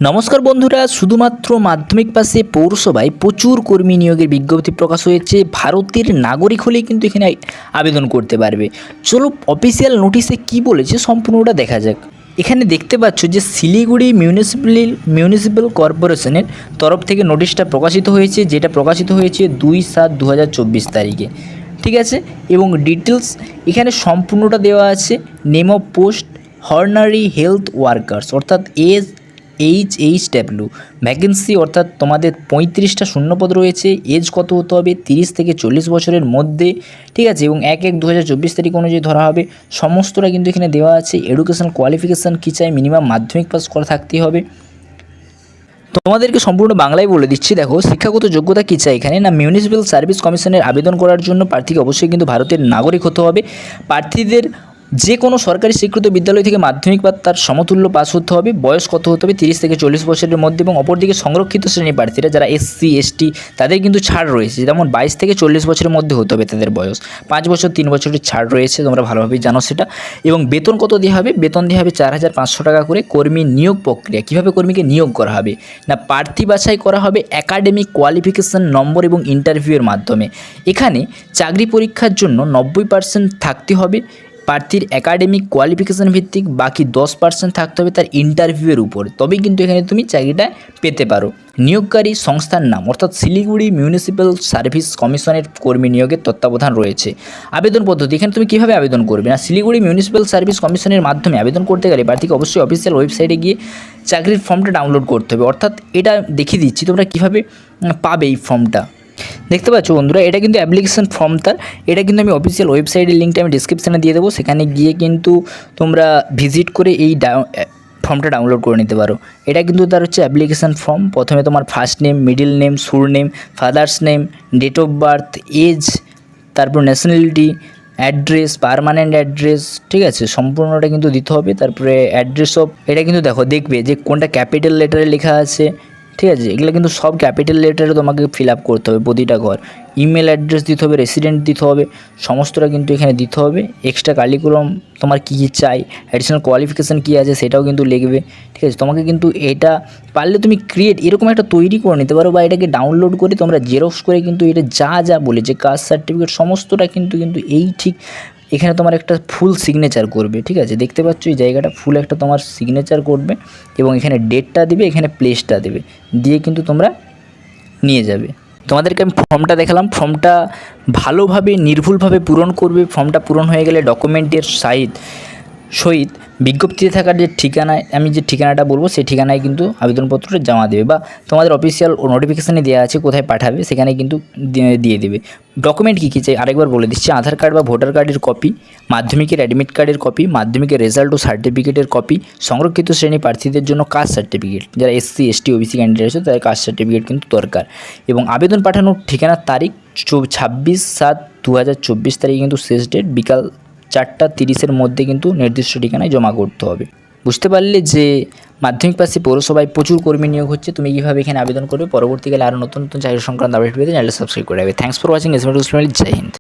নমস্কার বন্ধুরা, শুধুমাত্র মাধ্যমিক পাশে পৌরসভায় প্রচুর কর্মী নিয়োগের বিজ্ঞপ্তি প্রকাশ হয়েছে। ভারতের নাগরিক হলেই কিন্তু এখানে আবেদন করতে পারবে। চলো অফিসিয়াল নোটিশে কি বলেছে সম্পূর্ণটা দেখা যাক। এখানে দেখতে পাচ্ছ যে শিলিগুড়ি মিউনিসিপ্যাল কর্পোরেশনের তরফ থেকে নোটিশটা প্রকাশিত হয়েছে, যেটা প্রকাশিত হয়েছে 2/7/2024 তারিখে। ঠিক আছে, এবং ডিটেলস এখানে সম্পূর্ণটা দেওয়া আছে। Name of post honorary health workers, অর্থাৎ HHW ভ্যাকেন্সি, অর্থাৎ তোমাদের 35টা শূন্যপদ রয়েছে। এজ কত হতে হবে? 30 থেকে 40 বছরের মধ্যে। ঠিক আছে, এবং 1/1/2024 তারিখ অনুযায়ী ধরা হবে। সমস্তটা কিন্তু এখানে দেওয়া আছে। এডুকেশনাল কোয়ালিফিকেশান কী চাই? মিনিমাম মাধ্যমিক পাস করা থাকতে হবে। তোমাদেরকে সম্পূর্ণ বাংলায় বলে দিচ্ছি। দেখো, শিক্ষাগত যোগ্যতা কী চাই এখানে না, মিউনিসিপ্যাল সার্ভিস কমিশনের আবেদন করার জন্য প্রার্থীকে অবশ্যই কিন্তু ভারতের নাগরিক হতে হবে। প্রার্থীদের যে কোনো সরকারি স্বীকৃত বিদ্যালয় থেকে মাধ্যমিক বা তার সমতুল্য পাস হতে হবে। বয়স কত হতে হবে? 30 থেকে 40 বছরের মধ্যে। এবং অপরদিকে সংরক্ষিত শ্রেণীর প্রার্থীরা যারা SC ST তাদের কিন্তু ছাড় রয়েছে, যেমন 22 থেকে 40 বছরের মধ্যে হতে হবে তাদের বয়স। 5 বছর 3 বছরের ছাড় রয়েছে, তোমরা ভালোভাবেই জানো সেটা। এবং বেতন কত দেওয়া হবে? বেতন দেওয়া হবে 4,500 টাকা করে। কর্মী নিয়োগ প্রক্রিয়া কীভাবে কর্মীকে নিয়োগ করা হবে না, প্রার্থী বাছাই করা হবে একাডেমিক কোয়ালিফিকেশান নম্বর এবং ইন্টারভিউয়ের মাধ্যমে। এখানে চাকরি পরীক্ষার জন্য 90% থাকতে হবে প্রার্থীর একাডেমিক কোয়ালিফিকেশান ভিত্তিক, বাকি 10% থাকতে হবে তার ইন্টারভিউয়ের উপর। তবেই কিন্তু এখানে তুমি চাকরিটা পেতে পারো। নিয়োগকারী সংস্থার নাম, অর্থাৎ শিলিগুড়ি মিউনিসিপ্যাল সার্ভিস কমিশনের কর্মী নিয়োগের তত্ত্বাবধান রয়েছে। আবেদন পদ্ধতি, এখানে তুমি কীভাবে আবেদন করবে না, শিলিগুড়ি মিউনিসিপ্যাল সার্ভিস কমিশনের মাধ্যমে আবেদন করতে গেলে প্রার্থীকে অবশ্যই অফিসিয়াল ওয়েবসাইটে গিয়ে চাকরির ফর্মটা ডাউনলোড করতে হবে। অর্থাৎ এটা দেখিয়ে দিচ্ছি তোমরা কীভাবে পাবে এই ফর্মটা। দেখতে পাচ্ছ বন্ধুরা, এটা কিন্তু অ্যাপ্লিকেশন ফর্ম তার। এটা কিন্তু আমি অফিসিয়াল ওয়েবসাইটের লিঙ্কটা আমি ডিসক্রিপশানে দিয়ে দেবো। সেখানে গিয়ে কিন্তু তোমরা ভিজিট করে এই ফর্মটা ডাউনলোড করে নিতে পারো। এটা কিন্তু তার হচ্ছে অ্যাপ্লিকেশান ফর্ম। প্রথমে তোমার first name, middle name, surname, father's name, date of birth, age, তারপর ন্যাশনালিটি, অ্যাড্রেস, পার্মানেন্ট অ্যাড্রেস, ঠিক আছে, সম্পূর্ণটা কিন্তু দিতে হবে। তারপরে অ্যাড্রেস অফ, এটা কিন্তু দেখবে যে কোনটা ক্যাপিটাল লেটারে লেখা আছে। ঠিক আছে, এগুলো কিন্তু সব ক্যাপিটাল লেটারে তোমাকে ফিল আপ করতে হবে প্রতিটা ঘর। ইমেল অ্যাড্রেস দিতে হবে, রেসিডেন্ট দিতে হবে, সমস্তটা কিন্তু এখানে দিতে হবে। এক্সট্রা কারিকুলাম তোমার কী কী চাই, অ্যাডিশনাল কোয়ালিফিকেশান কী আছে সেটাও কিন্তু লিখবে। ঠিক আছে, তোমাকে কিন্তু এটা পারলে তুমি এরকম একটা তৈরি করে নিতে পারো, বা এটাকে ডাউনলোড করে তোমরা জেরক্স করে কিন্তু এটা যা বলে যে কাস্ট সার্টিফিকেট সমস্তটা কিন্তু এই ঠিক এখানে তোমার একটা ফুল সিগনেচার করবে। ঠিক আছে, দেখতে পাচ্ছ এই জায়গাটা ফুল একটা তোমার সিগনেচার করবে, এবং এখানে ডেটটা দিবে, এখানে প্লেসটা দেবে, দিয়ে কিন্তু তোমরা নিয়ে যাবে। তোমাদেরকে আমি ফর্মটা দেখালাম। ফর্মটা ভালোভাবে নির্ভুলভাবে পূরণ করবে। ফর্মটা পূরণ হয়ে গেলে ডকুমেন্টের সহিত বিজ্ঞপ্তিতে থাকার যে ঠিকানায়, আমি যে ঠিকানাটা বলবো সেই ঠিকানায় কিন্তু আবেদনপত্রটা জমা দেবে, বা তোমাদের অফিসিয়াল নোটিফিকেশানে দেওয়া আছে কোথায় পাঠাবে, সেখানে কিন্তু দিয়ে দেবে। ডকুমেন্ট কী চাই আরেকবার বলে দিচ্ছি। আধার কার্ড বা ভোটার কার্ডের কপি, মাধ্যমিকের অ্যাডমিট কার্ডের কপি, মাধ্যমিকের রেজাল্ট ও সার্টিফিকেটের কপি, সংরক্ষিত শ্রেণী প্রার্থীদের জন্য কাস্ট সার্টিফিকেট, যারা SC ST OBC ক্যান্ডিডেট আছে তাদের কাস্ট সার্টিফিকেট কিন্তু দরকার। এবং আবেদন পাঠানোর ঠিকানার তারিখ 26/7/2024 তারিখে কিন্তু শেষ ডেট। বিকাল 4:30-এর মধ্যে কিন্তু নির্দিষ্ট ঠিকানায় জমা করতে হবে। বুঝতে পারলে যে মাধ্যমিক পাশে পৌরসভায় প্রচুর কর্মী নিয়োগ হচ্ছে। তুমি কীভাবে এখানে আবেদন করবে। পরবর্তীকালে আরও নতুন চাকরি সংক্রান্ত আপডেট পেতে চ্যানেলটা সাবস্ক্রাইব করে রাখবে। Thanks for watching. জয় হিন্দ।